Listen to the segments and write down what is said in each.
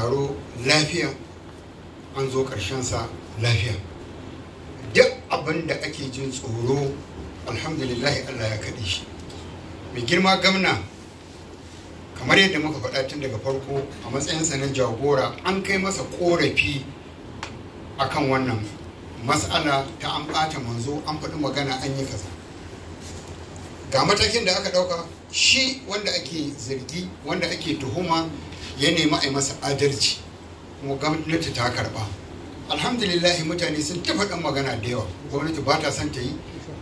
taro lafiya, an zo sa lafiya. Duk abin da ake jin tsoro alhamdulillah Allah ya kaɗe shi. Mai girma gwamna, kamar yadda muka faɗa tun daga farko, a matsayinsa na jagora an kai masa ƙorafi akan wannan mas'ala ta an ɓata manzo, an faɗi magana, an yi kaza. Ga matakin da aka ɗauka, shi wanda ake zargi, wanda ake tuhuma, ya nemi a yi masa adalci, kuma gwamnati ta karɓa. Alhamdulillah mutane sun ta faɗin magana da yawa. Gwamnati ba ta son ta yi,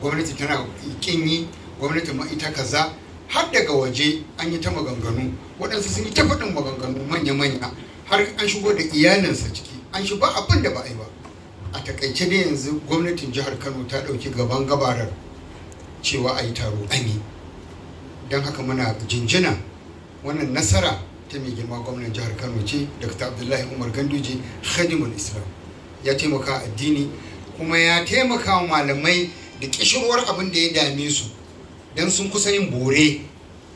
gwamnati tana ƙin yi, gwamnati ma ita kaza. Har daga waje an yi ta maganganu, waɗansu sun yi ta faɗin maganganu manya-manya, har an shigo da iyalinsa ciki, an shi ba abin da ba a yi ba. A takaice dai yanzu gwamnatin jihar Kano ta ɗauki gaban gabarar cewa a yi taro an yi. Don haka muna jinjina wannan nasara ta mai girma gwamnan jihar Kano ce, Dr. Abdullahi Umar Ganduje, Khadimul Islam. Ya taimaka addini, kuma ya taimaka wa malamai da kishirwar abin da ya dame su, don sun kusa yin bore,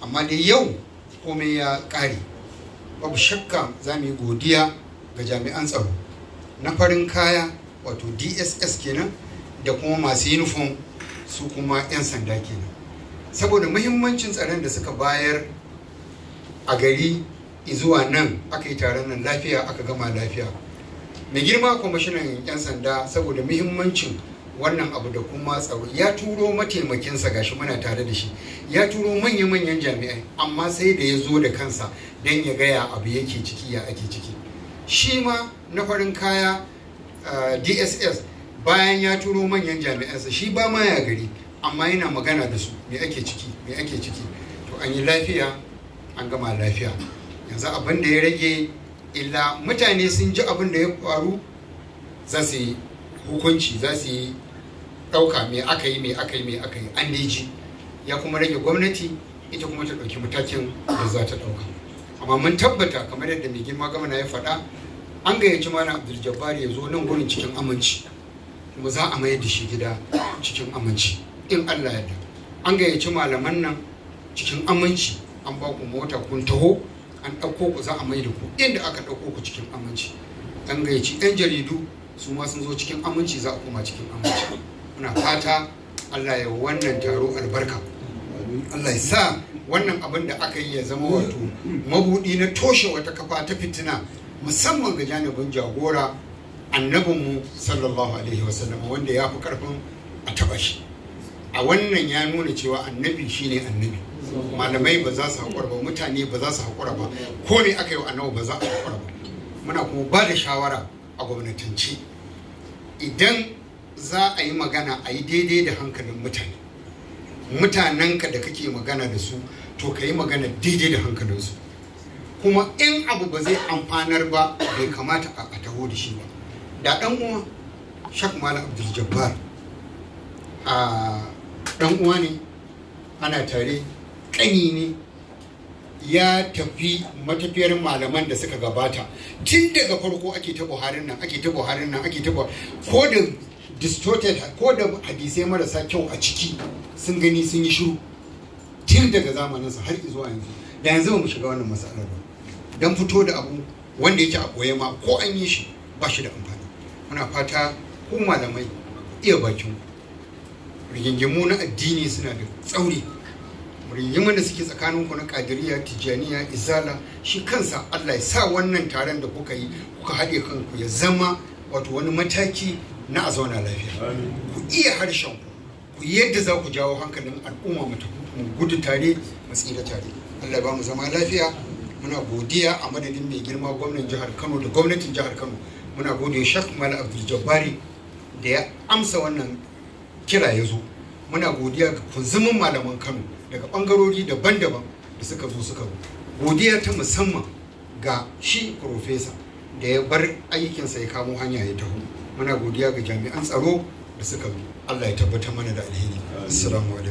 amma dai yau komai ya ƙare. Babu shakka za mu yi godiya ga jami'an tsaro na farin kaya, wato DSS kenan, da kuma masu uniform, su kuma 'yan sanda kenan, saboda muhimmancin tsaron da suka bayar a gari zuwa nan aka yi taron nan lafiya, aka gama lafiya. Mai girma kwamishinan 'yan sanda, saboda muhimmancin wannan abu da kuma tsaro, ya turo mataimakinsa, gashi muna tare da shi, ya turo manya-manyan jami'ai, amma sai da ya zo da kansa don ya gaya abu yake ciki, ya ake ciki. Shi ma na farin kaya DSS, bayan ya turo manyan jami'ansa, shi ba ma ya gari, amma yana magana da su, me ake ciki, me ake ciki. To an yi lafiya, an gama lafiya. Yanzu abin da ya rage illa mutane sun ji abin da ya faru, za su yi hukunci, za su yi ɗauka me aka yi, me aka yi, me aka yi, an dai ji. Ya kuma rage gwamnati ita kuma ta ɗauki matakin da za ta ɗauka. Amma mun tabbata, kamar yadda mai girma gwamna ya faɗa, an gayyaci Malam Abdul Jabbar ya zo nan gurin cikin aminci, kuma za a mayar da shi gida cikin aminci in Allah ya da. An gayyaci malaman nan cikin aminci, an ba ku mota kun taho, an ɗauko ku, za a mai da ku inda aka ɗauko ku cikin aminci. An gayyaci 'yan jaridu, su ma sun zo cikin aminci, za a koma cikin aminci. Muna fata Allah ya wannan taro albarka, Allah ya sa wannan abin da aka yi ya zama wato mabudi na toshe wata kafa ta fitina, musamman ga janibin jagora annabinmu sallallahu alaihi wasallam, wanda ya fi karfin a taba shi. A wannan ya nuna cewa annabi shine annabi, malamai ba za su haƙura ba, mutane ba za su haƙura ba, ko ne aka yi wa annabi ba za a haƙura ba. Muna kuma ba da shawara a gwamnatance, idan za a yi magana a yi daidai da hankalin mutane, mutanenka da kake magana da su, to ka yi magana daidai da hankalinsu. Kuma in abu ba zai amfanar ba, bai kamata a taho da shi ba. Da ɗan uwa Shak Malam Abdul Jabbar, a ɗan uwa ne, ana tare, ƙani ne, ya tafi matafiyar malaman da suka gabata. Tun daga farko ake ta Buharin nan, ake ta Buharin nan, ake ta, ko da distorted, ko da hadisai marasa kyau a ciki sun gani sun yi shiru tun daga zamaninsa har zuwa yanzu. Da yanzu ba mu shiga wannan matsalar ba, don fito da abu wanda yake a ɓoye ma ko an yi shi ba shi da amfani. Muna fata ku malamai iya bakin rigingimu na addini suna da tsauri, rigingimun da suke tsakaninku na Qadiriyya, Tijjaniya, Izala, shi kansa Allah ya sa wannan taron da kuka yi, kuka haɗe kanku, ya zama wato wani mataki na a zauna lafiya. Ku iya harshen ku yadda za ku jawo hankalin al'umma mu gudu tare, mu tsira tare. Allah ya ba mu zama lafiya. Muna godiya a madadin mai girma gwamnan jihar Kano da gwamnatin jihar Kano. Muna godiya Shak Malam Abdul Jabbari da ya amsa wannan kira ya zo. Muna godiya ga kunzumin malaman Kano daga bangarori daban-daban da suka zo. Godiya ta musamman ga shi profesa da ya bar aikinsa ya kamo hanya ya taho. Muna godiya ga jami'an tsaro da suka zo. Allah ya tabbatar mana da alheri. Assalamu alaikum.